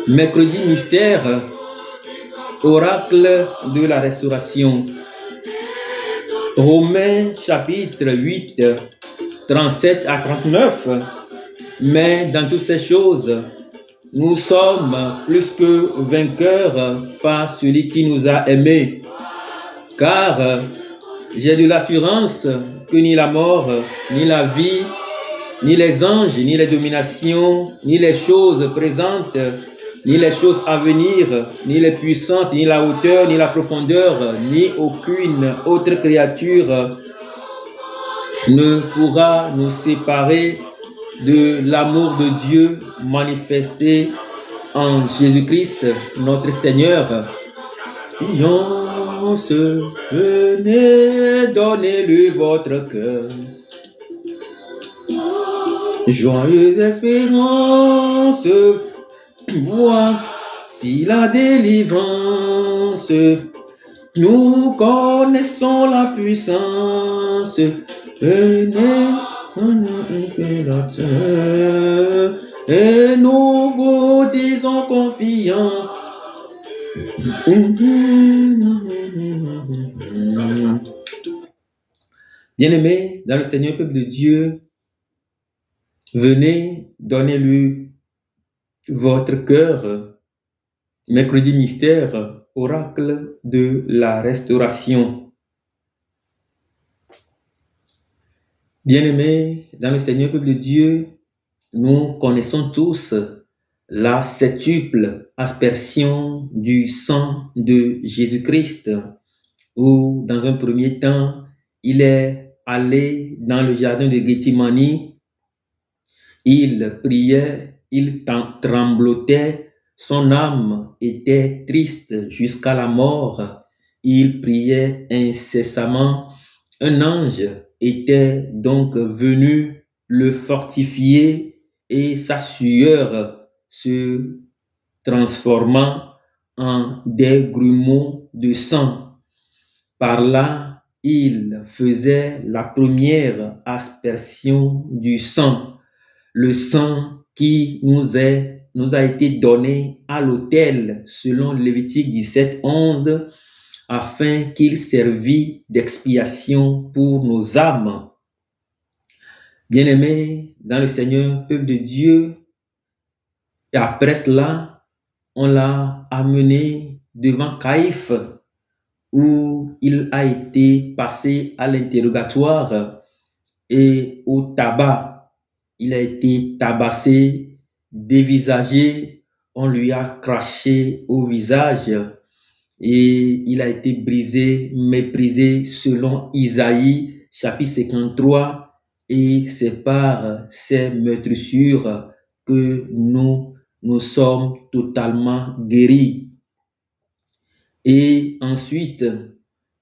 Mercredi mystère, oracle de la restauration. Romains chapitre 8, 37 à 39. Mais dans toutes ces choses, nous sommes plus que vainqueurs par celui qui nous a aimés. Car j'ai de l'assurance que ni la mort, ni la vie, ni les anges, ni les dominations, ni les choses présentes, ni les choses à venir, ni les puissances, ni la hauteur, ni la profondeur, ni aucune autre créature ne pourra nous séparer de l'amour de Dieu manifesté en Jésus-Christ, notre Seigneur. Fiance, venez, donnez-lui votre cœur. Joyeuse espérance, voici la délivrance. Nous connaissons la puissance. Venez, et nous vous disons confiants. Bien-aimés dans le Seigneur, peuple de Dieu, venez, donnez-lui votre cœur. Mercredi mystère, oracle de la restauration. Bien-aimés dans le Seigneur, peuple de Dieu, nous connaissons tous la septuple aspersion du sang de Jésus-Christ, où dans un premier temps, il est allé dans le jardin de Gethsemane, il priait, il tremblotait, son âme était triste jusqu'à la mort, il priait incessamment. Un ange était donc venu le fortifier et sa sueur se transformant en des grumeaux de sang. Par là, il faisait la première aspersion du sang, le sang qui nous a été donné à l'autel selon Lévitique 17, 11, afin qu'il servît d'expiation pour nos âmes. Bien-aimés dans le Seigneur, peuple de Dieu, et après cela, on l'a amené devant Caïphe, où il a été passé à l'interrogatoire et au tabac. Il a été tabassé, dévisagé, on lui a craché au visage et il a été brisé, méprisé selon Isaïe chapitre 53, et c'est par ces meurtrissures que nous sommes totalement guéris. Et ensuite,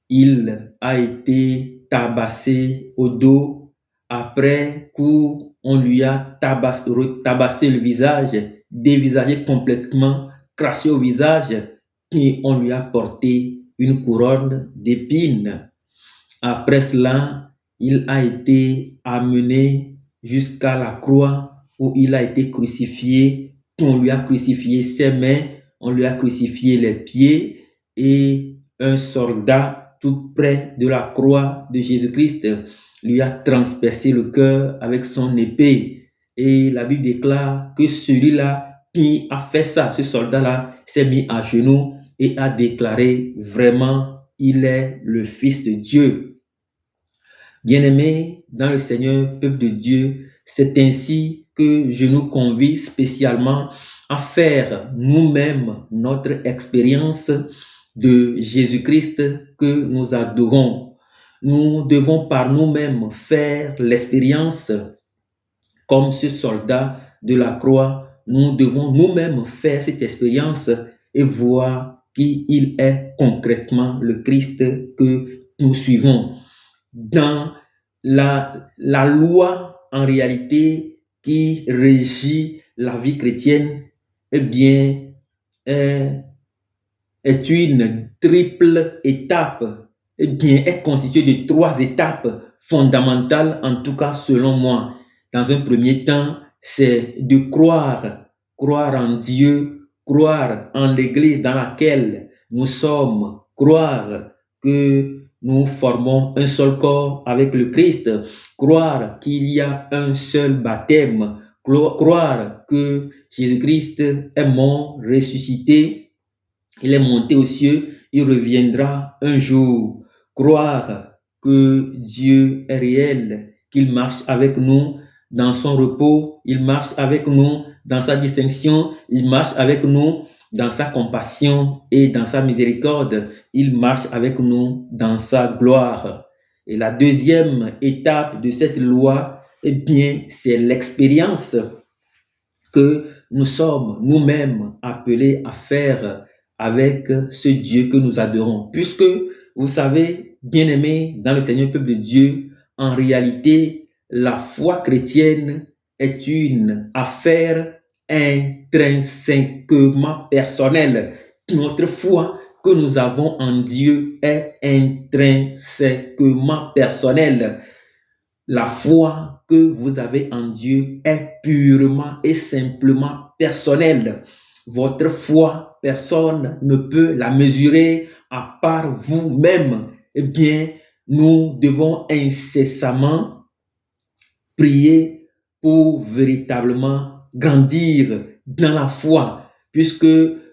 il a été tabassé au dos. Après coup, on lui a tabassé le visage, dévisagé complètement, craché au visage, et on lui a porté une couronne d'épines. Après cela, il a été amené jusqu'à la croix où il a été crucifié. On lui a crucifié ses mains, on lui a crucifié les pieds, et un soldat tout près de la croix de Jésus-Christ lui a transpercé le cœur avec son épée. Et la Bible déclare que celui-là qui a fait ça, ce soldat-là, s'est mis à genoux et a déclaré vraiment, il est le Fils de Dieu. Bien-aimés dans le Seigneur, peuple de Dieu, c'est ainsi que je nous convie spécialement à faire nous-mêmes notre expérience de Jésus-Christ que nous adorons. Nous devons par nous-mêmes faire l'expérience comme ce soldat de la croix. Nous devons nous-mêmes faire cette expérience et voir qui il est concrètement, le Christ que nous suivons. Dans la loi, en réalité, qui régit la vie chrétienne, eh bien, est une triple étape, eh bien, est constituée de 3 étapes fondamentales, en tout cas selon moi. Dans un premier temps, c'est de croire croire en Dieu, croire en l'Église dans laquelle nous sommes, croire que nous formons un seul corps avec le Christ, croire qu'il y a un seul baptême, croire que Jésus-Christ est mort, ressuscité, il est monté aux cieux, il reviendra un jour, croire que Dieu est réel, qu'il marche avec nous dans son repos, il marche avec nous dans sa distinction, il marche avec nous dans sa compassion et dans sa miséricorde, il marche avec nous dans sa gloire. Et la deuxième étape de cette loi, eh bien, c'est l'expérience que nous sommes nous-mêmes appelés à faire avec ce Dieu que nous adorons. Puisque, vous savez, bien-aimés dans le Seigneur peuple de Dieu, en réalité, la foi chrétienne est une affaire intrinsèquement personnelle. Notre foi que nous avons en Dieu est intrinsèquement personnelle. La foi que vous avez en Dieu est purement et simplement personnelle. Votre foi, personne ne peut la mesurer à part vous-même. Eh bien, nous devons incessamment prier pour véritablement grandir dans la foi, puisque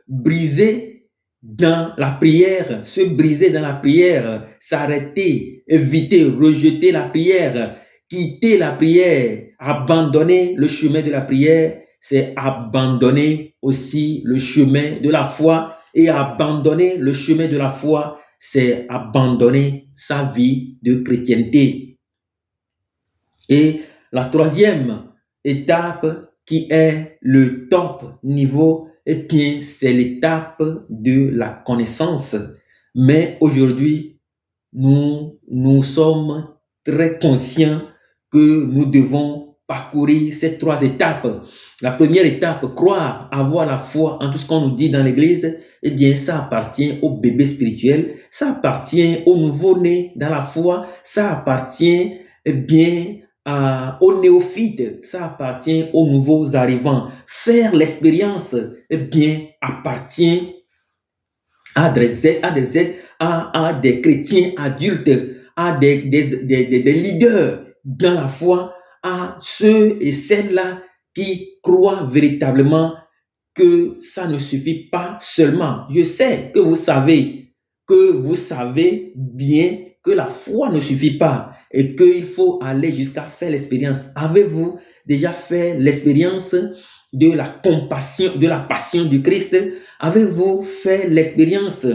briser dans la prière, se briser dans la prière, s'arrêter, éviter, rejeter la prière, quitter la prière, abandonner le chemin de la prière, c'est abandonner aussi le chemin de la foi. Et abandonner le chemin de la foi, c'est abandonner sa vie de chrétienté. Et la troisième étape qui est le top niveau, eh bien, c'est l'étape de la connaissance. Mais aujourd'hui, nous sommes très conscients que nous devons parcourir ces trois étapes. La première étape, croire, avoir la foi en tout ce qu'on nous dit dans l'Église, eh bien, ça appartient au bébé spirituel, ça appartient au nouveau-né dans la foi, ça appartient, eh bien, aux néophytes, ça appartient aux nouveaux arrivants. Faire l'expérience, eh bien, appartient à des chrétiens adultes, à des leaders dans la foi, à ceux et celles-là qui croient véritablement que ça ne suffit pas seulement. Je sais que vous savez bien que la foi ne suffit pas et qu'il faut aller jusqu'à faire l'expérience. Avez-vous déjà fait l'expérience de la compassion, de la passion du Christ? Avez-vous fait l'expérience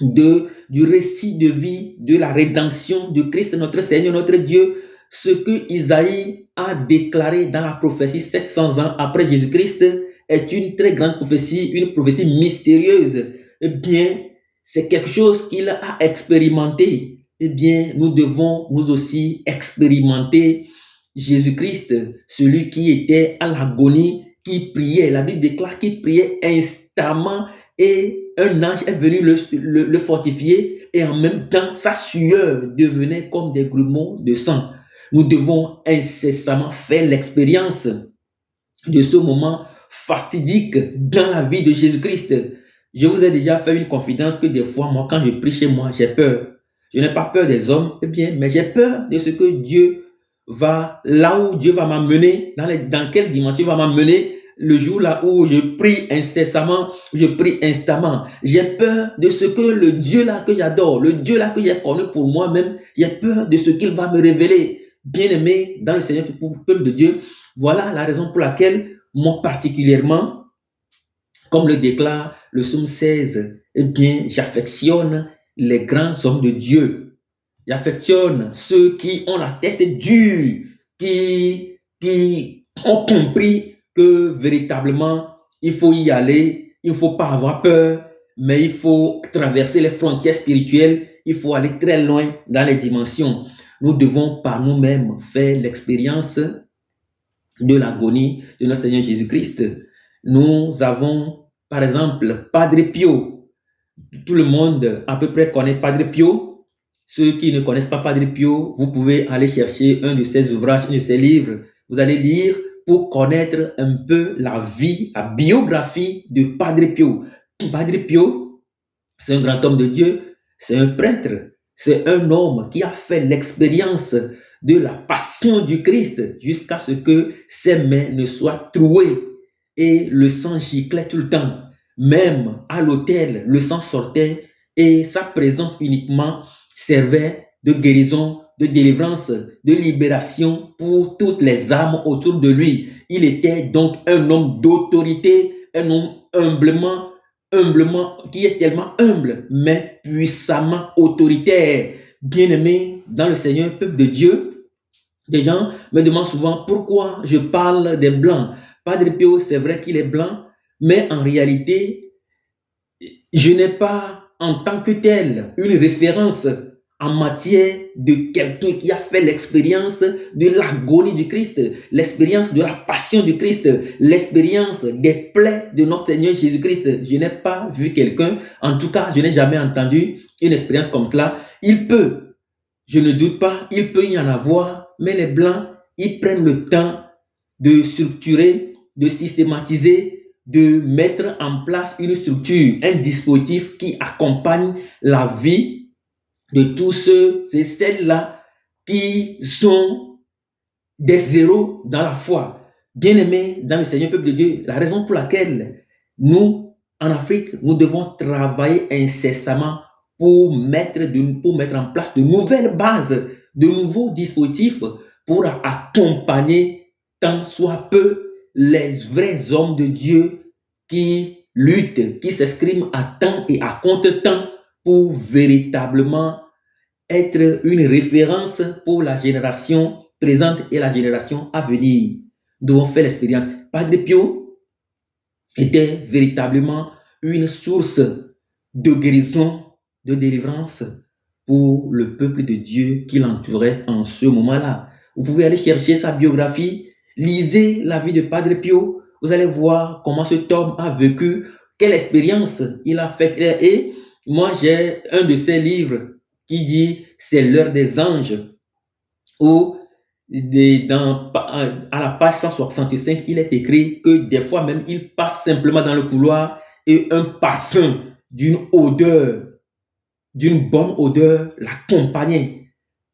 du récit de vie de la rédemption de Christ, notre Seigneur, notre Dieu, ce que Isaïe a déclaré dans la prophétie 700 ans après Jésus-Christ est une très grande prophétie, une prophétie mystérieuse. Eh bien, c'est quelque chose qu'il a expérimenté. Eh bien, nous devons nous aussi expérimenter Jésus-Christ, celui qui était à l'agonie, qui priait. La Bible déclare qu'il priait instamment et un ange est venu le fortifier et en même temps, sa sueur devenait comme des grumeaux de sang. Nous devons incessamment faire l'expérience de ce moment fatidique dans la vie de Jésus-Christ. Je vous ai déjà fait une confidence que des fois, moi, quand je prie chez moi, j'ai peur. Je n'ai pas peur des hommes, eh bien, mais j'ai peur de ce que Dieu va, là où Dieu va m'amener, dans quelle dimension il va m'amener, le jour là où je prie incessamment, je prie instamment. J'ai peur de ce que le Dieu là que j'adore, le Dieu là que j'ai connu pour moi-même, j'ai peur de ce qu'il va me révéler. Bien-aimé dans le Seigneur, peuple de Dieu, voilà la raison pour laquelle, moi particulièrement, comme le déclare le psaume 16, eh bien, j'affectionne les grands hommes de Dieu. J'affectionne ceux qui ont la tête dure, qui ont compris que véritablement, il faut y aller, il ne faut pas avoir peur, mais il faut traverser les frontières spirituelles, il faut aller très loin dans les dimensions. Nous devons par nous-mêmes faire l'expérience de l'agonie de notre Seigneur Jésus-Christ. Nous avons, par exemple, Padre Pio. Tout le monde à peu près connaît Padre Pio. Ceux qui ne connaissent pas Padre Pio, vous pouvez aller chercher un de ses ouvrages, un de ses livres. Vous allez lire pour connaître un peu la vie, la biographie de Padre Pio. Padre Pio, c'est un grand homme de Dieu, c'est un prêtre, c'est un homme qui a fait l'expérience de la passion du Christ jusqu'à ce que ses mains ne soient trouées et le sang giclait tout le temps. Même à l'autel, le sang sortait et sa présence uniquement servait de guérison, de délivrance, de libération pour toutes les âmes autour de lui. Il était donc un homme d'autorité, un homme humblement, qui est tellement humble, mais puissamment autoritaire. Bien-aimé dans le Seigneur, peuple de Dieu, des gens me demandent souvent pourquoi je parle des Blancs. Padre Pio, c'est vrai qu'il est blanc, mais en réalité, je n'ai pas en tant que tel une référence en matière de quelqu'un qui a fait l'expérience de l'agonie du Christ, l'expérience de la passion du Christ, l'expérience des plaies de notre Seigneur Jésus-Christ. Je n'ai pas vu quelqu'un, en tout cas, je n'ai jamais entendu une expérience comme cela. Il peut, je ne doute pas, il peut y en avoir, mais les Blancs, ils prennent le temps de structurer, de systématiser, de mettre en place une structure, un dispositif qui accompagne la vie de tous ceux et celles-là qui sont des héros dans la foi. Bien-aimés dans le Seigneur, peuple de Dieu, la raison pour laquelle nous, en Afrique, nous devons travailler incessamment pour mettre en place de nouvelles bases, de nouveaux dispositifs pour accompagner tant soit peu les vrais hommes de Dieu qui luttent, qui s'expriment à temps et à contre-temps pour véritablement être une référence pour la génération présente et la génération à venir. Nous devons faire l'expérience. Padre Pio était véritablement une source de guérison, de délivrance pour le peuple de Dieu qui l'entourait en ce moment-là. Vous pouvez aller chercher sa biographie, lisez la vie de Padre Pio, vous allez voir comment cet homme a vécu, quelle expérience il a faite. Et moi, j'ai un de ses livres qui dit « C'est l'heure des anges » où à la page 165, il est écrit que des fois même, il passe simplement dans le couloir et un parfum d'une odeur, d'une bonne odeur l'accompagnait.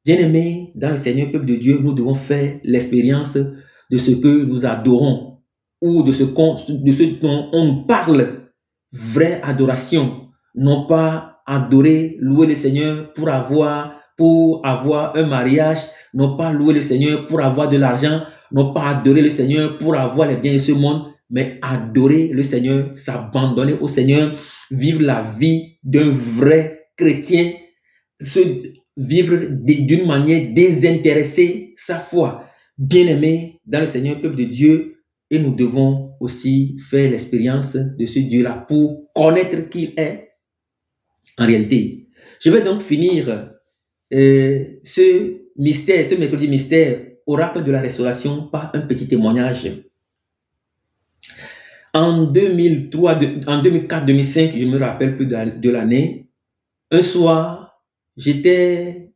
Bien-aimés dans le Seigneur, peuple de Dieu, nous devons faire l'expérience de ce que nous adorons ou de ce dont on parle, vraie adoration, non pas adorer, louer le Seigneur pour avoir un mariage, non pas louer le Seigneur pour avoir de l'argent, non pas adorer le Seigneur pour avoir les biens de ce monde, mais adorer le Seigneur, s'abandonner au Seigneur, vivre la vie d'un vrai chrétien, vivre d'une manière désintéressée sa foi. Bien-aimé dans le Seigneur, peuple de Dieu, et nous devons aussi faire l'expérience de ce Dieu-là pour connaître qui il est en réalité. Je vais donc finir ce mercredi mystère, oracle de la restauration, par un petit témoignage. En 2004-2005, je ne me rappelle plus de l'année, un soir, j'étais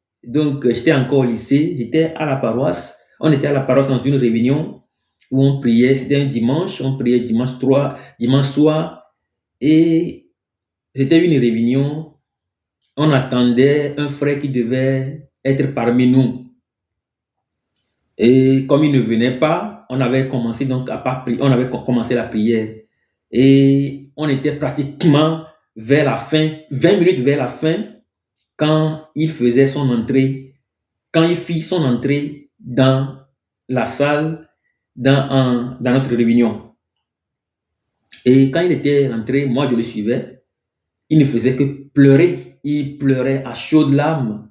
encore au lycée, j'étais à la paroisse, on était à la paroisse dans une réunion où on priait, c'était un dimanche, on priait dimanche soir, et c'était une réunion, on attendait un frère qui devait être parmi nous. Et comme il ne venait pas, on avait commencé la prière. Et on était pratiquement vers la fin, 20 minutes vers la fin, quand il faisait son entrée, quand il fit son entrée dans la salle, dans notre réunion. Et quand il était rentré, moi je le suivais, il ne faisait que pleurer. Il pleurait à chaudes larmes.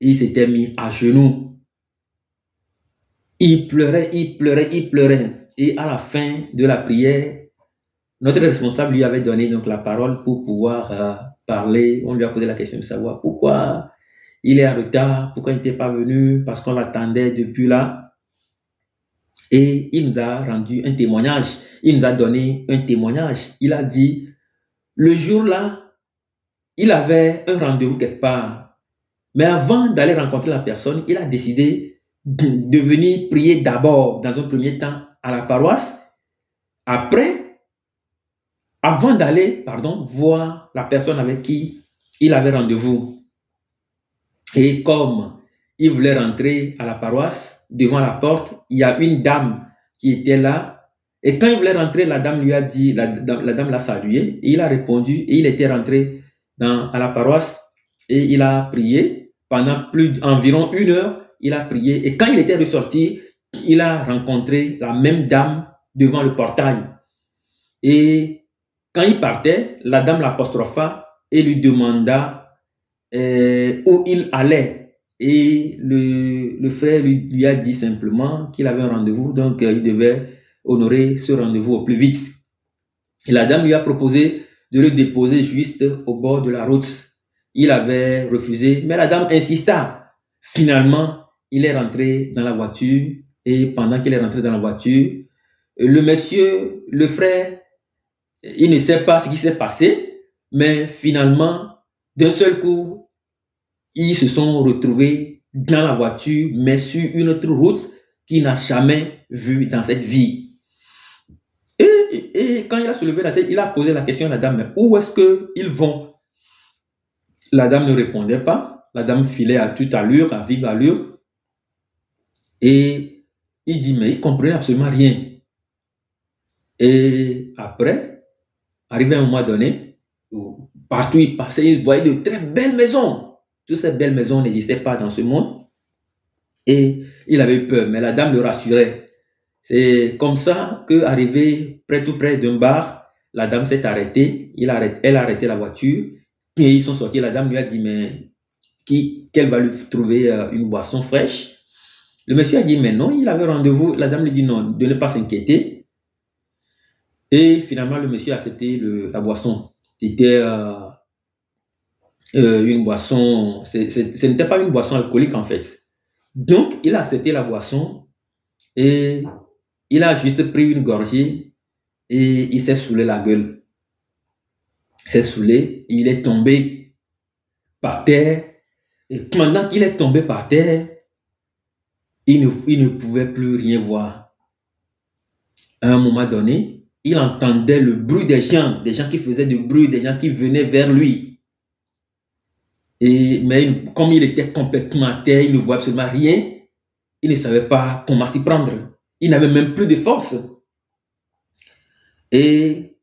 Il s'était mis à genoux. Il pleurait. Et à la fin de la prière, notre responsable lui avait donné donc la parole pour pouvoir parler. On lui a posé la question de savoir pourquoi il est en retard, pourquoi il n'était pas venu, parce qu'on l'attendait depuis là. Et il nous a rendu un témoignage. Il nous a donné un témoignage. Il a dit, le jour-là, il avait un rendez-vous quelque part. Mais avant d'aller rencontrer la personne, il a décidé de venir prier d'abord, dans un premier temps, à la paroisse avant d'aller, voir la personne avec qui il avait rendez-vous. Et comme il voulait rentrer à la paroisse, devant la porte, il y a une dame qui était là. Et quand il voulait rentrer, la dame lui a dit, la dame l'a salué, et il a répondu, et il était rentré à la paroisse, et il a prié pendant environ 1 heure, il a prié, et quand il était ressorti, il a rencontré la même dame devant le portail. Et quand il partait, la dame l'apostropha et lui demanda où il allait. Et le frère lui a dit simplement qu'il avait un rendez-vous, donc il devait honorer ce rendez-vous au plus vite. Et la dame lui a proposé de le déposer juste au bord de la route. Il avait refusé, mais la dame insista. Finalement, il est rentré dans la voiture, et pendant qu'il est rentré dans la voiture, le frère, il ne sait pas ce qui s'est passé, mais finalement, d'un seul coup, ils se sont retrouvés dans la voiture, mais sur une autre route qu'il n'a jamais vue dans cette vie. Et quand il a soulevé la tête, il a posé la question à la dame, mais où est-ce qu'ils vont? La dame ne répondait pas. La dame filait à toute allure, à vive allure. Et il dit, mais il ne comprenait absolument rien. Et après, arrivé à un moment donné, partout où il passait, il voyait de très belles maisons. Toutes ces belles maisons n'existaient pas dans ce monde. Et il avait eu peur, mais la dame le rassurait. C'est comme ça qu'arrivé tout près d'un bar, la dame s'est arrêtée. Elle a arrêté la voiture. Et ils sont sortis. La dame lui a dit, mais qu'elle va lui trouver une boisson fraîche. Le monsieur a dit, mais non, il avait rendez-vous. La dame lui dit, non, de ne pas s'inquiéter. Et finalement, le monsieur a accepté la boisson. C'était une boisson, ce n'était pas une boisson alcoolique en fait. Donc, il a accepté la boisson et il a juste pris une gorgée et il s'est saoulé la gueule. Il s'est saoulé, il est tombé par terre. Et pendant qu'il est tombé par terre, il ne pouvait plus rien voir. À un moment donné, il entendait le bruit des gens qui faisaient du bruit, des gens qui venaient vers lui. Mais comme il était complètement à terre, il ne voyait absolument rien, il ne savait pas comment s'y prendre. Il n'avait même plus de force. Et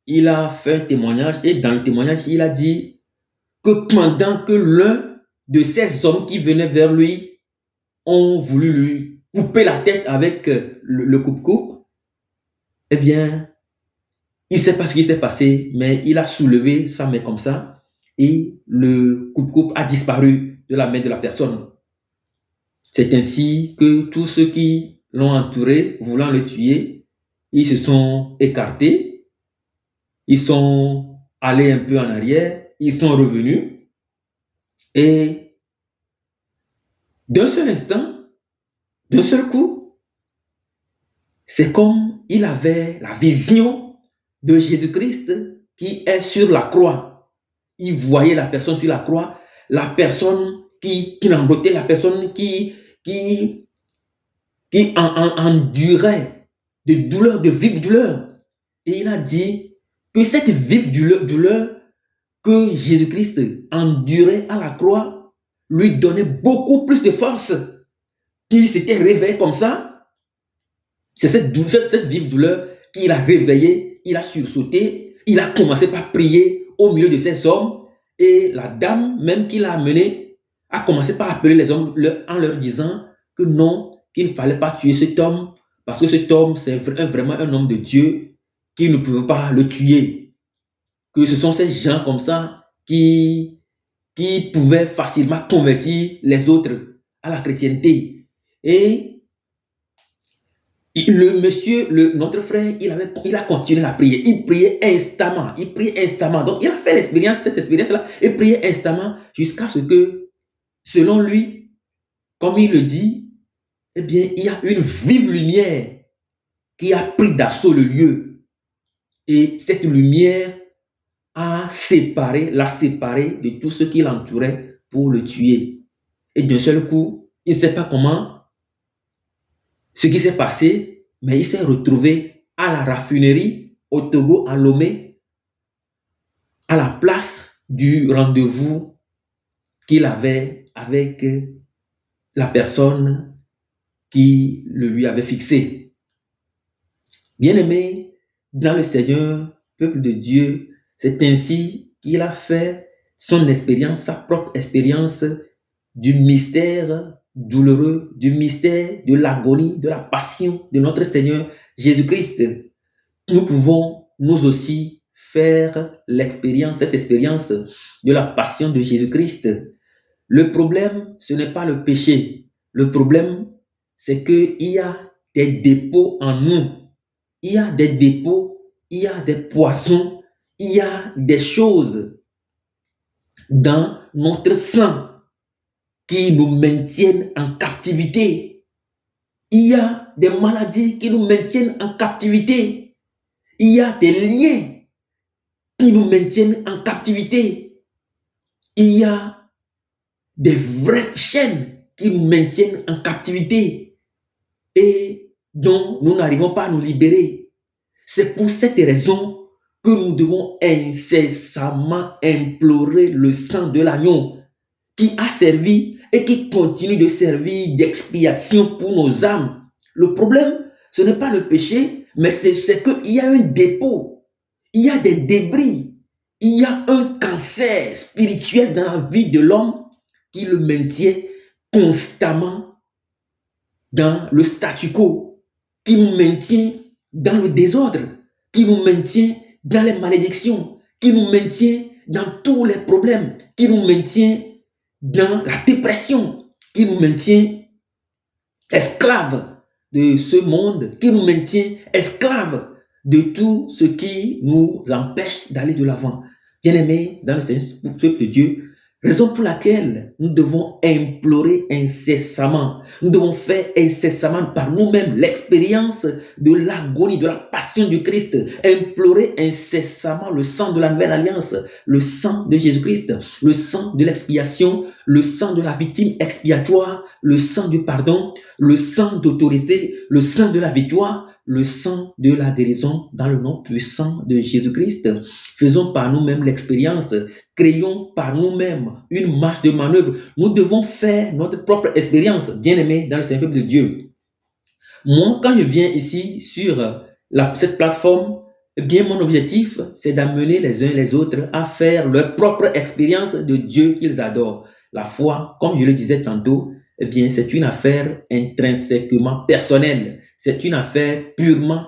il a fait un témoignage, et dans le témoignage, il a dit que pendant que l'un de ces hommes qui venaient vers lui ont voulu lui couper la tête avec le coupe-coupe, eh bien, il ne sait pas ce qui s'est passé, mais il a soulevé sa main comme ça, et le coupe-coupe a disparu de la main de la personne. C'est ainsi que tous ceux qui l'ont entouré, voulant le tuer, ils se sont écartés, ils sont allés un peu en arrière, ils sont revenus, et d'un seul instant, d'un seul coup, c'est comme il avait la vision de Jésus-Christ qui est sur la croix. Il voyait la personne sur la croix, la personne qui l'embêtait, la personne qui endurait des douleurs, de vives douleurs. Et il a dit que cette vive douleur que Jésus-Christ endurait à la croix lui donnait beaucoup plus de force. Il s'était réveillé comme ça. C'est cette vive douleur qu'il a réveillé, il a sursauté, il a commencé par prier au milieu de ces hommes. Et la dame, même qui l'a amené, a commencé par appeler les hommes en leur disant que non, qu'il ne fallait pas tuer cet homme, parce que cet homme, c'est vraiment un homme de Dieu, qu'il ne pouvait pas le tuer. Que ce sont ces gens comme ça qui pouvaient facilement convertir les autres à la chrétienté. Et notre frère, il a continué à prier. Il priait instamment. Donc, il a fait cette expérience-là, il priait instamment jusqu'à ce que, selon lui, comme il le dit, eh bien, il y a une vive lumière qui a pris d'assaut le lieu. Et cette lumière l'a séparé de tous ceux qui l'entouraient pour le tuer. Et d'un seul coup, il ne sait pas comment, ce qui s'est passé, mais il s'est retrouvé à la raffinerie, au Togo, à Lomé, à la place du rendez-vous qu'il avait avec la personne qui le lui avait fixé. Bien-aimé dans le Seigneur, peuple de Dieu, c'est ainsi qu'il a fait son expérience, sa propre expérience du mystère douloureux, du mystère de l'agonie, de la passion de notre Seigneur Jésus-Christ. Nous pouvons, nous aussi, faire cette expérience de la passion de Jésus-Christ. Le problème, ce n'est pas le péché. Le problème, c'est qu'il y a des dépôts en nous. Il y a des dépôts, il y a des poisons, il y a des choses dans notre sang qui nous maintiennent en captivité. Il y a des maladies qui nous maintiennent en captivité. Il y a des liens qui nous maintiennent en captivité. Il y a des vraies chaînes qui nous maintiennent en captivité et dont nous n'arrivons pas à nous libérer. C'est pour cette raison que nous devons incessamment implorer le sang de l'agneau qui a servi et qui continue de servir d'expiation pour nos âmes. Le problème, ce n'est pas le péché, mais c'est qu'il y a un dépôt, il y a des débris, il y a un cancer spirituel dans la vie de l'homme qui le maintient constamment dans le statu quo, qui nous maintient dans le désordre, qui nous maintient dans les malédictions, qui nous maintient dans tous les problèmes, qui nous maintient dans la dépression, qui nous maintient esclaves de ce monde, qui nous maintient esclaves de tout ce qui nous empêche d'aller de l'avant. Bien-aimés dans le Seigneur, peuple de Dieu, raison pour laquelle nous devons implorer incessamment, nous devons faire incessamment par nous-mêmes l'expérience de l'agonie, de la passion du Christ, implorer incessamment le sang de la nouvelle alliance, le sang de Jésus-Christ, le sang de l'expiation, le sang de la victime expiatoire, le sang du pardon, le sang d'autorité, le sang de la victoire, le sang de la guérison dans le nom puissant de Jésus-Christ. Faisons par nous-mêmes l'expérience, créons par nous-mêmes une marge de manœuvre. Nous devons faire notre propre expérience, bien-aimés dans le Seigneur de Dieu. Moi, quand je viens ici sur cette plateforme, eh bien, mon objectif, c'est d'amener les uns les autres à faire leur propre expérience de Dieu qu'ils adorent. La foi, comme je le disais tantôt, eh bien, c'est une affaire intrinsèquement personnelle. C'est une affaire purement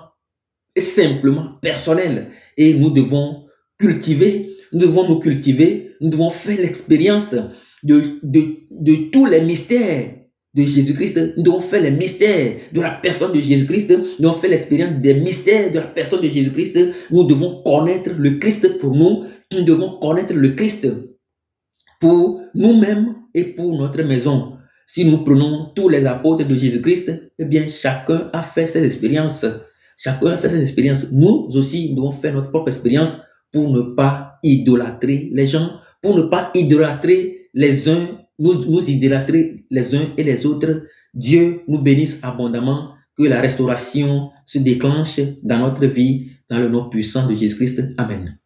et simplement personnelle. Et nous devons cultiver, nous devons nous cultiver, nous devons faire l'expérience de tous les mystères de Jésus-Christ. Nous devons faire les mystères de la personne de Jésus-Christ. Nous devons faire l'expérience des mystères de la personne de Jésus-Christ. Nous devons connaître le Christ pour nous. Nous devons connaître le Christ pour nous-mêmes et pour notre maison. Si nous prenons tous les apôtres de Jésus-Christ, eh bien, chacun a fait ses expériences. Chacun a fait ses expériences. Nous aussi, nous devons faire notre propre expérience pour ne pas idolâtrer les gens, pour ne pas idolâtrer les uns, nous idolâtrer les uns et les autres. Dieu nous bénisse abondamment, que la restauration se déclenche dans notre vie, dans le nom puissant de Jésus-Christ. Amen.